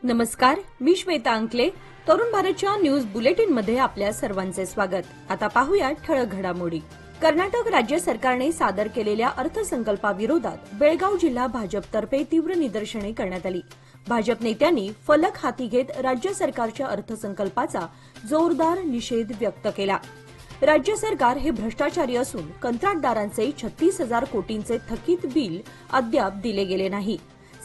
नमस्कार, मी श्वेता अंकले. तरुण भारतच्या न्यूज बुलेटिनमध्ये आपल्या सर्वांचे स्वागत. आता पाहूया ठळक घडामोडी. कर्नाटक राज्य सरकारने सादर केलेल्या अर्थसंकल्पाविरोधात बेळगाव जिल्हा भाजपतर्फे तीव्र निदर्शने करण्यात आली. भाजप नेत्यांनी फलक हाती घेत राज्य सरकारच्या अर्थसंकल्पाचा जोरदार निषेध व्यक्त केला. राज्य सरकार हे भ्रष्टाचारी असून कंत्राटदारांचे 36,000 कोटींचे थकीत बिल अद्याप दिले गेले नाही.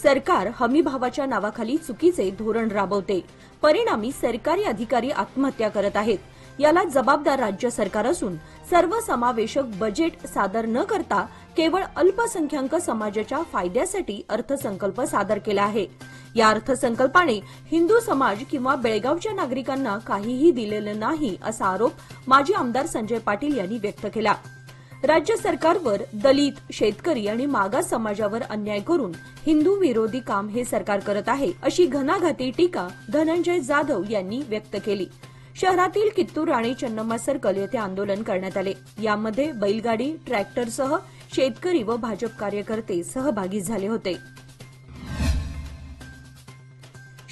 सरकार हमीभावाच्या नावाखाली चुकीचे धोरण राबवते. परिणामी सरकारी अधिकारी आत्महत्या करत आहेत. याला जबाबदार राज्य सरकार असून सर्वसमावेशक बजेट सादर न करता केवळ अल्पसंख्याक समाजाच्या फायद्यासाठी अर्थसंकल्प सादर केला आहे. या अर्थसंकल्पाने हिंदू समाज किंवा बेळगावच्या नागरिकांना काहीही दिलेलं नाही असा आरोप माजी आमदार संजय पाटील यांनी व्यक्त केला. राज्य सरकारवर दलित, शेतकरी आणि मागास समाजावर अन्याय करून हिंदू विरोधी काम हे सरकार करत आहे, अशी घणाघाती टीका धनंजय जाधव यांनी व्यक्त केली. शहरातील कित्तूर राणी चन्नम्मा सर्कल येथे आंदोलन करण्यात आले. यामध्ये बैलगाडी, ट्रॅक्टरसह शेतकरी व भाजप कार्यकर्ते सहभागी झाले होते.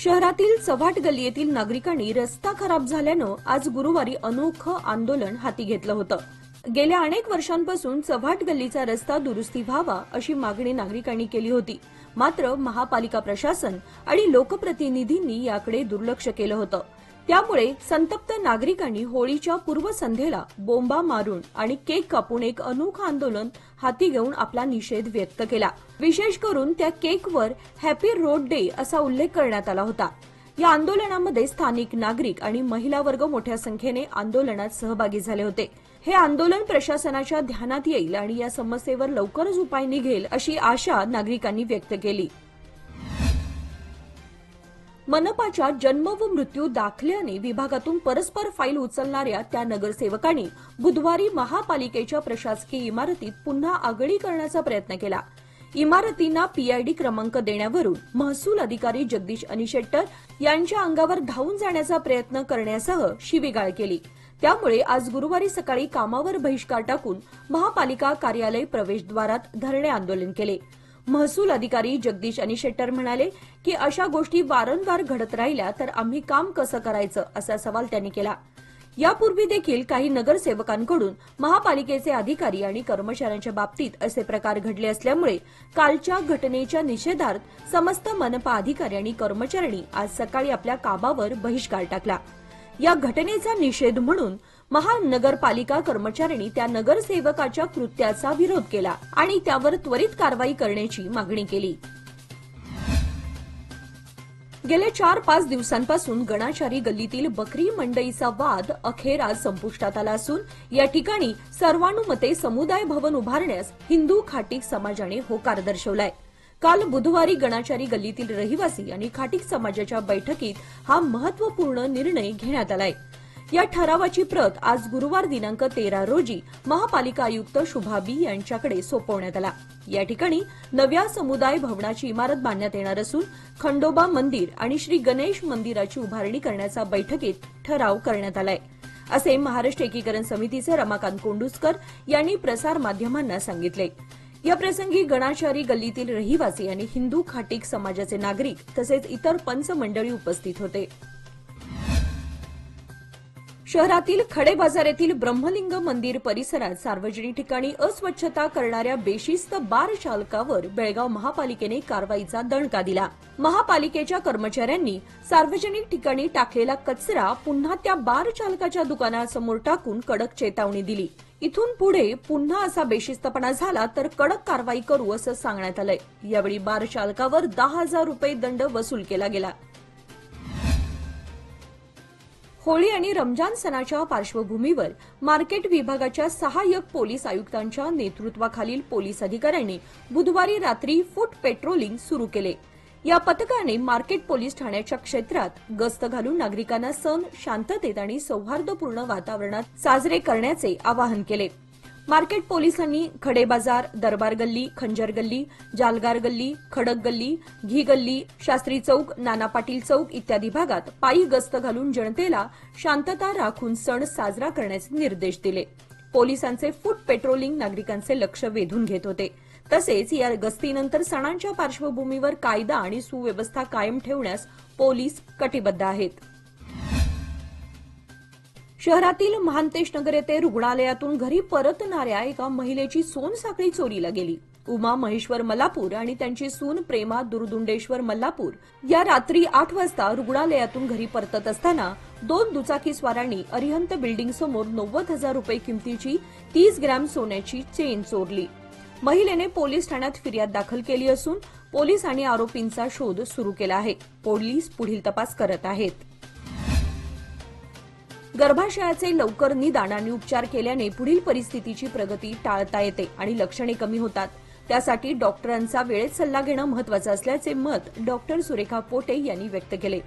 शहरातील चव्हाट गल्ली येथील नागरिकांनी रस्ता खराब झाल्यानं आज गुरुवारी अनोखं आंदोलन हाती घेतलं होतं. गेल्या अनेक वर्षांपासून चव्हाट गल्लीचा रस्ता दुरुस्ती व्हावा अशी मागणी नागरिकांनी केली होती. मात्र महापालिका प्रशासन आणि लोकप्रतिनिधींनी याकडे दुर्लक्ष केलं होतं. त्यामुळे संतप्त नागरिकांनी होळीच्या पूर्वसंध्येला बोंबा मारून आणि केक कापून एक अनोखं आंदोलन हाती घेऊन आपला निषेध व्यक्त केला. विशेष करून त्या केकवर हॅपी रोड डे असा उल्लेख करण्यात आला होता. या आंदोलनामध्ये स्थानिक नागरिक आणि महिला वर्ग मोठ्या संख्येने आंदोलनात सहभागी झाले होते. हे आंदोलन प्रशासनाच्या ध्यानात येईल आणि या समस्येवर लवकरच उपाय निघेल अशी आशा नागरिकांनी व्यक्त केली. मनपाच्या जन्म व मृत्यू दाखल्याने विभागातून परस्पर फाईल उचलणाऱ्या त्या नगरसेवकांनी बुधवारी महापालिकेच्या प्रशासकीय इमारतीत पुन्हा आगळी करण्याचा प्रयत्न केला. इमारतींना पीआयडी क्रमांक देण्यावरून महसूल अधिकारी जगदीश अनिशेट्टर यांच्या अंगावर धावून जाण्याचा प्रयत्न करण्यासह शिवीगाळ केली. त्यामुळे आज गुरुवारी सकाळी कामावर बहिष्कार टाकून महापालिका कार्यालय प्रवेशद्वारात धरणे आंदोलन केले. महसूल अधिकारी जगदीश अनिशेट्टर म्हणाले की अशा गोष्टी वारंवार घडत राहिल्या तर आम्ही काम कसं करायचं असा सवाल त्यांनी केला. यापूर्वी देखील काही नगरसेवकांकडून महापालिकेचे अधिकारी आणि कर्मचाऱ्यांच्या बाबतीत असे प्रकार घडले असल्यामुळे कालच्या घटनेच्या निषेधार्थ समस्त मनपा अधिकारी आणि कर्मचाऱ्यांनी आज सकाळी आपल्या कामावर बहिष्कार टाकला. या घटनेचा निषेध म्हणून महानगरपालिका कर्मचाऱ्यांनी त्या नगरसेवकाच्या कृत्याचा विरोध केला आणि त्यावर त्वरित कारवाई करण्याची मागणी केली. गेल्या 4-5 दिवसांपासून गणाचारी गल्लीतील बकरी मंडईचा वाद अखेर आज संपुष्टात आला असून या ठिकाणी सर्वानुमते समुदाय भवन उभारण्यास हिंदू खाटीक समाजाने होकार दर्शवलाय. काल बुधवारी गणाचारी गल्लीतील रहिवासी आणि खाटीक समाजाच्या बैठकीत हा महत्वपूर्ण निर्णय घेण्यात आलाय. या ठरावाची प्रत आज गुरुवार दिनांक 13 रोजी महापालिका आयुक्त शुभा बी यांच्याकडे सोपवण्यात आला. या ठिकाणी नव्या समुदाय भवनाची इमारत बांधण्यात येणार असून खंडोबा मंदिर आणि श्री गणेश मंदिराची उभारणी करण्याचा बैठकीत ठराव करण्यात आलाय, असे महाराष्ट्र एकीकरण समितीचे रमाकांत कोंडुस्कर यांनी प्रसारमाध्यमांना सांगितले. याप्रसंगी गणाचारी गल्लीतील रहिवासी आणि हिंदू खाटीक समाजाचे नागरिक तसेच इतर पंच मंडळी उपस्थित होते. शहरातील खडे बाजार येथील ब्रह्मलिंग मंदिर परिसरात सार्वजनिक ठिकाणी अस्वच्छता करणाऱ्या बेशिस्त बार चालकावर बेळगाव महापालिकेने कारवाईचा दणका दिला. महापालिकेच्या कर्मचाऱ्यांनी सार्वजनिक ठिकाणी टाकलेला कचरा पुन्हा त्या बार चालकाच्या दुकानासमोर टाकून कडक चेतावणी दिली. इथून पुढे पुन्हा असा बेशिस्तपणा झाला तर कडक कारवाई करू असं सांगण्यात आलंय. यावेळी बार चालकावर 10,000 रुपये दंड वसूल केला गेला. होळी आणि रमजान सणाच्या पार्श्वभूमीवर मार्केट विभागाच्या सहाय्यक पोलीस आयुक्तांच्या नेतृत्वाखालील पोलीस अधिकाऱ्यांनी बुधवारी रात्री फूट पेट्रोलिंग सुरू केले. या पथकाने मार्केट पोलीस ठाण्याच्या क्षेत्रात गस्त घालून नागरिकांना सण शांततेत आणि सौहार्दपूर्ण वातावरणात साजरे करण्याचे आवाहन केले. मार्केट पोलिसांनी खडे बाजार, दरबार गल्ली, खंजर गल्ली, जालगार गल्ली, खडक गल्ली, घी गल्ली, शास्त्री चौक, नाना पाटील चौक इत्यादी भागात पायी गस्त घालून जनतेला शांतता राखून सण साजरा करण्याचे निर्देश दिले. पोलिसांचे फूट पेट्रोलिंग नागरिकांचे लक्ष वेधून घेत होते. तसेच या गस्तीनंतर सणांच्या पार्श्वभूमीवर कायदा आणि सुव्यवस्था कायम ठेवण्यास पोलीस कटिबद्ध आहेत. शहरातील महांतेश नगर येथे रुग्णालयातून घरी परतणाऱ्या एका महिलेची सोनसाखळी चोरीला गेली. उमा महेश्वर मल्लापूर आणि त्यांची सून प्रेमा दुर्दुंडेश्वर मल्लापूर या रात्री 8 वाजता रुग्णालयातून घरी परतत असताना 2 दुचाकीस्वारांनी अरिहंत बिल्डिंग समोर 90,000 रुपये किमतीची 30 ग्रॅम सोन्याची चेन चोरली. महिलेने पोलीस ठाण्यात फिर्याद दाखल केली असून पोलीस आणि आरोपींचा शोध सुरू केला आहे. पोलीस पुढील तपास करत आहेत. गर्भाशयाचे लवकर निदान आणि उपचार केल्याने पुढील परिस्थितीची प्रगती टाळता येते आणि लक्षणे कमी होतात. त्यासाठी डॉक्टरांचा वेळेत सल्ला घेणं महत्वाचं असल्याचे मत डॉक्टर सुरेखा पोटे यांनी व्यक्त केले.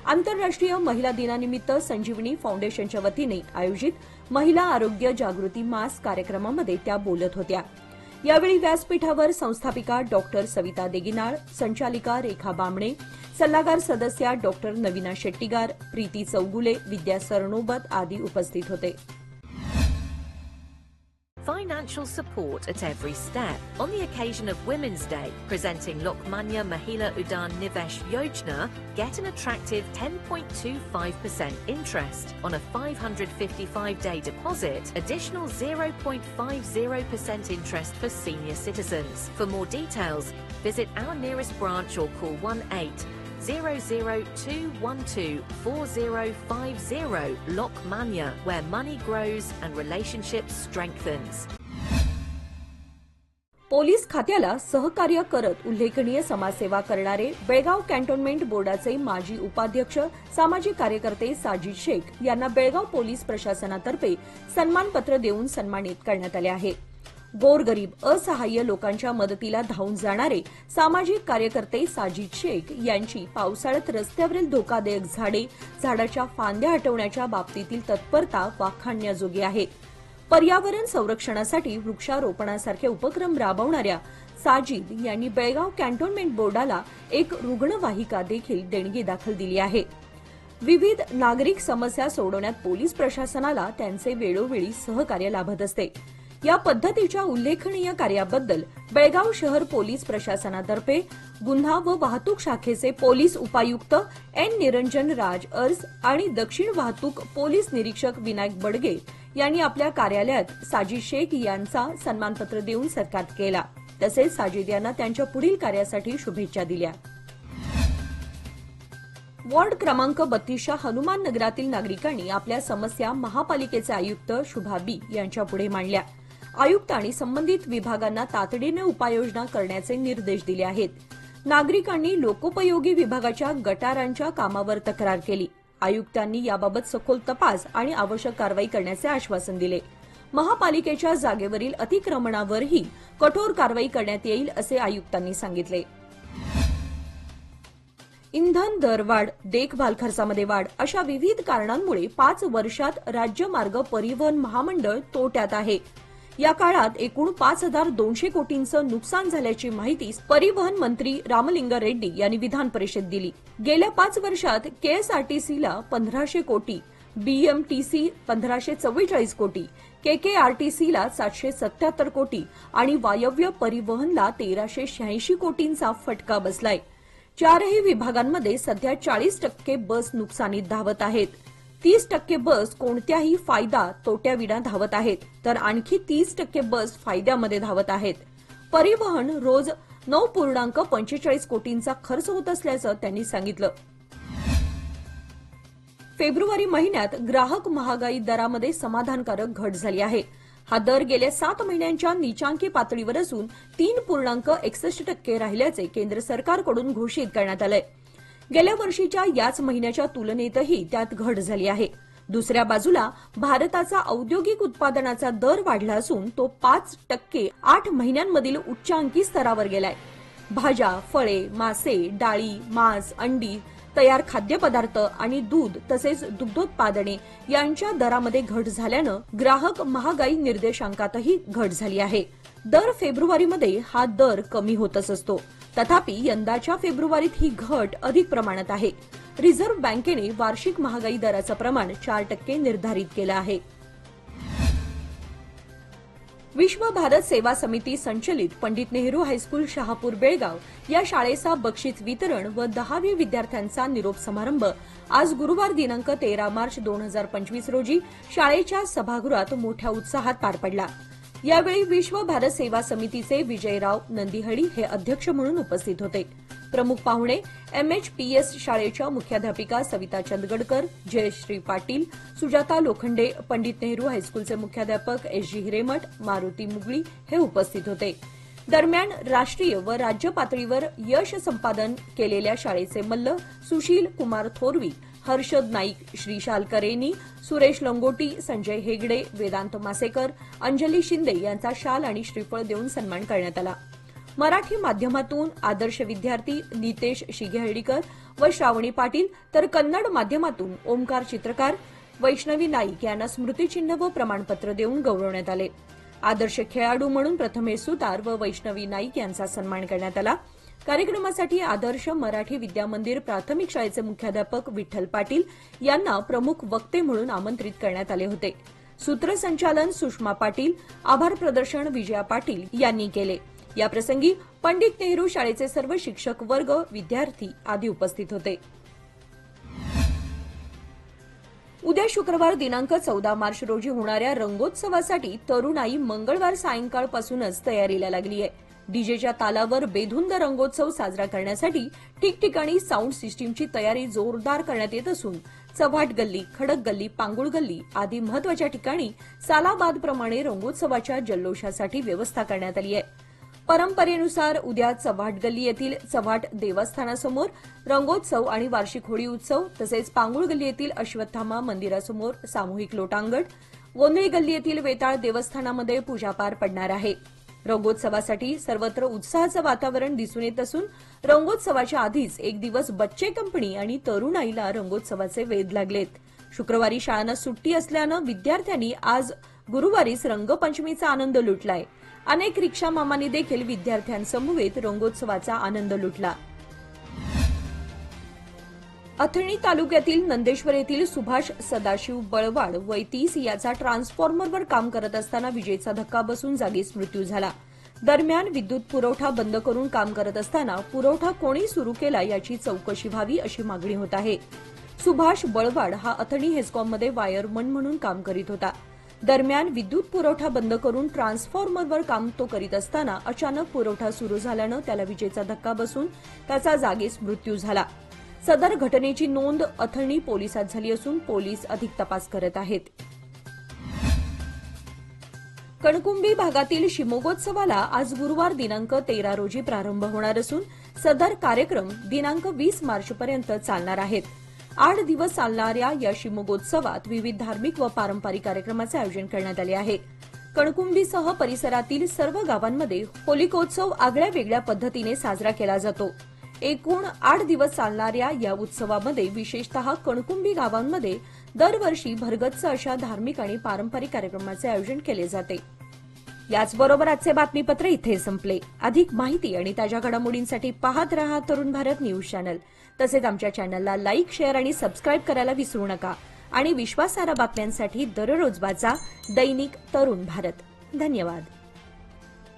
आंतरराष्ट्रीय महिला दिनानिमित्त संजीवनी फाउंडेशनच्या वतीने आयोजित महिला आरोग्य जागृती मास कार्यक्रमामध्ये त्या बोलत होत्या. यावेळी व्यासपीठावर संस्थापिका डॉक्टर सविता देगिनाळ, संचालिका रेखा बामणे, सल्लागार सदस्या डॉक्टर नवीना शेट्टीगार, प्रीती चौगुले, विद्या सरनोबत आदी उपस्थित होते. Financial support at every step. On the occasion of Women's Day, presenting Lokmanya Mahila Udan Nivesh Yojana, get an attractive 10.25% interest on a 555-day deposit, additional 0.50% interest for senior citizens. For more details, visit our nearest branch or call 1800-212-4050. Lokmanya, where money grows and relationships strengthens. Police खात्याला सहकार्य करत उल्लेखनीय समाजसेवा करणारे Belgaum cantonment बोर्डाचे माजी उपाध्यक्ष सामाजिक कार्यकर्ते साजिद शेख यांना बेळगाव पोलीस प्रशासनातर्फे सन्मानपत्र देऊन सन्मानित करण्यात आले आहे. गोरगरीब असहाय्य लोकांच्या मदतीला धावून जाणारे सामाजिक कार्यकर्ते साजिद शेख यांची पावसाळ्यात रस्त्यावरील धोकादायक झाडे, झाडाच्या फांद्या हटवण्याच्या बाबतीतील तत्परता वाखाणण्याजोगी आहे. पर्यावरण संरक्षणासाठी वृक्षारोपणासारखे उपक्रम राबवणाऱ्या साजिद यांनी बेळगाव कॅन्टोन्मेंट बोर्डाला एक रुग्णवाहिका देखील देणगी दाखल दिली आहे. विविध नागरिक समस्या सोडवण्यात पोलीस प्रशासनाला त्यांचे वेळोवेळी सहकार्य लाभत असते. या पद्धतीच्या उल्लेखनीय कार्याबद्दल बेळगाव शहर पोलीस प्रशासनातर्फे गुन्हा व वाहतूक शाखेचे पोलीस उपायुक्त एन निरंजन राज अर्ज आणि दक्षिण वाहतूक पोलीस निरीक्षक विनायक बडगे यांनी आपल्या कार्यालयात साजिद शेख यांचा सन्मानपत्र देऊन सत्कार केला. तसेच साजिद यांना त्यांच्या पुढील कार्यासाठी शुभेच्छा दिल्या. वॉर्ड क्रमांक 32च्या हनुमान नगरातील नागरिकांनी आपल्या समस्या महापालिकेचे आयुक्त शुभा बी यांच्यापुढे मांडल्या. आयुक्तांनी संबंधित विभागांना तातडीने उपाययोजना करण्याचे निर्देश दिले आहेत. नागरिकांनी लोकोपयोगी विभागाच्या गटारांच्या कामावर तक्रार केली. आयुक्तांनी याबाबत सखोल तपास आणि आवश्यक कारवाई करण्याचे आश्वासन दिले. महापालिकेच्या जागेवरील अतिक्रमणावरही कठोर कारवाई करण्यात येईल असे आयुक्तांनी सांगितले. इंधन दरवाढ, देखभाल खर्चामध्ये वाढ अशा विविध कारणांमुळे 5 वर्षात राज्य मार्ग परिवहन महामंडळ तोट्यात आहे. या काळात एकूण 5,200 कोटींचं नुकसान झाल्याची माहिती परिवहन मंत्री रामलिंग रेड्डी यांनी विधान परिषदेत दिली. गेल्या 5 वर्षात केएसआरटीसीला 1,500 कोटी, बीएमटीसी 1,544 कोटी, केकेआरटीसीला 777 कोटी आणि वायव्य परिवहनला 1,386 कोटींचा फटका बसलाय. 4ही विभागांमध्ये सध्या 40% बस नुकसानीत धावत आहेत. 30% बस कोणत्याही फायदा तोट्याविना धावत आहेत, तर आणखी 30% बस फायद्यामध्ये धावत आहेत. परिवहन रोज 9.45 कोटींचा खर्च होत असल्याचं त्यांनी सांगितलं. फेब्रुवारी महिन्यात ग्राहक महागाई दरामध्ये समाधानकारक घट झाली आहे. हा दर गेल्या 7 महिन्यांच्या नीचांकी पातळीवर असून 3.61% राहिल्याचे केंद्र सरकारकडून घोषित करण्यात आलंय. गेल्या वर्षीच्या याच महिन्याच्या तुलनेतही त्यात घट झाली आहे. दुसऱ्या बाजूला भारताचा औद्योगिक उत्पादनाचा दर वाढला असून तो 5% 8 महिन्यांमधील उच्चांकी स्तरावर गेलाय. भाज्या, फळे, मासे, डाळी, मांस, अंडी, तयार खाद्यपदार्थ आणि दूध तसेच दुग्धोत्पादने यांच्या दरामध्ये घट झाल्यानं ग्राहक महागाई निर्देशांकातही घट झाली आहे. दर फेब्रुवारीमध्ये हा दर कमी होतच असतो. तथापि यंदाच्या फेब्रुवारीत ही घट अधिक प्रमाणात आहे. रिझर्व्ह बँकेने वार्षिक महागाई दराचं प्रमाण 4% निर्धारित केलं आहे. विश्व भारत सेवा समिती संचलित पंडित नेहरू हायस्कूल शहापूर बेळगाव या शाळेचा बक्षीस वितरण व 10वी विद्यार्थ्यांचा निरोप समारंभ आज गुरुवार दिनांक 13 मार्च 2025 रोजी शाळेच्या सभागृहात मोठ्या उत्साहात पार पडला। यावेळी विश्व भारत सेवा समितीचे विजयराव नंदिहळी हे अध्यक्ष म्हणून उपस्थित होते। प्रमुख पाहुणे MHPS शाळेच्या मुख्याध्यापिका सविता चंदगडकर, जयश्री पाटील, सुजाता लोखंडे, पंडित नेहरू हायस्कूलचे मुख्याध्यापक SG हिरेमठ, मारुती मुगळी हे उपस्थित होते। दरम्यान राष्ट्रीय व राज्य पातळीवर यश संपादन केलेल्या शाळेचे मल्ल सुशील कुमार थोरवी, हर्षद नाईक, श्रीशाल करेनी, सुरेश लंगोटी, संजय हेगडे, वेदांत मासेकर, अंजली शिंदे यांचा शाल आणि श्रीफळ देऊन सन्मान करण्यात आला। मराठी माध्यमातून आदर्श विद्यार्थी नितेश शिगेहळीकर व श्रावणी पाटील तर कन्नड माध्यमातून ओमकार चित्रकार, वैष्णवी नाईक यांना स्मृतिचिन्ह व प्रमाणपत्र देऊन गौरवण्यात आले। आदर्श खेळाडू म्हणून प्रथमेश सुतार व वैष्णवी नाईक यांचा सन्मान करण्यात आला। कार्यक्रमासाठी आदर्श मराठी विद्यामंदिर प्राथमिक शाळेचे मुख्याध्यापक विठ्ठल पाटील यांना प्रमुख वक्ते म्हणून आमंत्रित करण्यात आले होते। सूत्रसंचालन सुषमा पाटील, आभार प्रदर्शन विजया पाटील यांनी केले। याप्रसंगी पंडित नेहरू शाळेचे सर्व शिक्षक वर्ग, विद्यार्थी आदी उपस्थित होते। उद्या शुक्रवार दिनांक 14 मार्च रोजी होणाऱ्या रंगोत्सवासाठी तरुणाई मंगळवार सायंकाळपासूनच तयारीला लागली आहे। डीजेच्या तालावर बेधुंद रंगोत्सव साजरा करण्यासाठी ठिकठिकाणी साऊंड सिस्टीमची तयारी जोरदार करण्यात येत असून चव्हाट गल्ली, खडक गल्ली, पांगुळ गल्ली आदी महत्वाच्या ठिकाणी सालाबादप्रमाणे रंगोत्सवाच्या जल्लोषासाठी व्यवस्था करण्यात आली आहे। परंपरेनुसार उद्या चव्हाट गल्ली येथील चव्हाट देवस्थानासमोर रंगोत्सव आणि वार्षिक होळी उत्सव, तसेच पांगुळ गल्ली येथील अश्वत्थामा मंदिरासमोर सामूहिक लोटांगण, गोंधळी गल्ली येथील वेताळ देवस्थानामध्ये पूजा पार पडणार आहे। रंगोत्सवासाठी सर्वत्र उत्साहाचं वातावरण दिसून येत असून रंगोत्सवाच्या आधीच एक दिवस बच्चे कंपनी आणि तरुणाईला रंगोत्सवाचे वेध लागलेत। शुक्रवारी शाळांना सुट्टी असल्यानं विद्यार्थ्यांनी आज गुरुवारीच रंगपंचमीचा आनंद लुटलाय। अनेक रिक्षा मामांनी देखील विद्यार्थ्यांसमवेत रंगोत्सवाचा आनंद लुटला। अथणी तालुक्यातील नंदेश्वर येथील सुभाष सदाशिव बळवाड वय 30 याचा ट्रान्सफॉर्मरवर काम करत असताना विजेचा धक्का बसून जागीच मृत्यू झाला। दरम्यान विद्युत पुरवठा बंद करून काम करत असताना पुरवठा कोणी सुरू केला याची चौकशी व्हावी अशी मागणी होत आहे। सुभाष बळवाड हा अथणी हेस्कॉममध्ये वायरमन म्हणून काम करीत होता। दरम्यान विद्युत पुरवठा बंद करून ट्रान्सफॉर्मरवर काम तो करीत असताना अचानक पुरवठा सुरू झाल्यानं त्याला विजेचा धक्का बसून त्याचा जागीच मृत्यू झाला। सदर घटनेची नोंद अथणी पोलिसात झाली असून पोलीस अधिक तपास करत आहेत। कणकुंबी भागातील शिमगोत्सवाला आज गुरुवार दिनांक 13 रोजी प्रारंभ होणार असून सदर कार्यक्रम दिनांक 20 मार्चपर्यंत चालणार आहेत। 8 दिवस चालणाऱ्या या शिमगोत्सवात विविध धार्मिक व पारंपरिक कार्यक्रमाचे आयोजन करण्यात आले आहे। कणकुंबीसह परिसरातील सर्व गावांमध्ये होलिकोत्सव आगळ्या वेगळ्या पद्धतीने साजरा केला जातो। एकूण 8 दिवस चालणाऱ्या या उत्सवामध्ये विशेषतः कणकुंबी गावांमध्ये दरवर्षी भरगच्च अशा धार्मिक आणि पारंपरिक कार्यक्रमाचे आयोजन केले जाते। याचबरोबर आजचे बातमीपत्र इथे संपले। अधिक माहिती आणि ताज्या घडामोडींसाठी पाहत रहा तरुण भारत न्यूज चॅनल। तसेच आमच्या चॅनलला लाईक, शेअर आणि सबस्क्राईब करायला विसरू नका आणि विश्वासार्ह बातम्यांसाठी दररोज वाचा दैनिक तरुण भारत। धन्यवाद।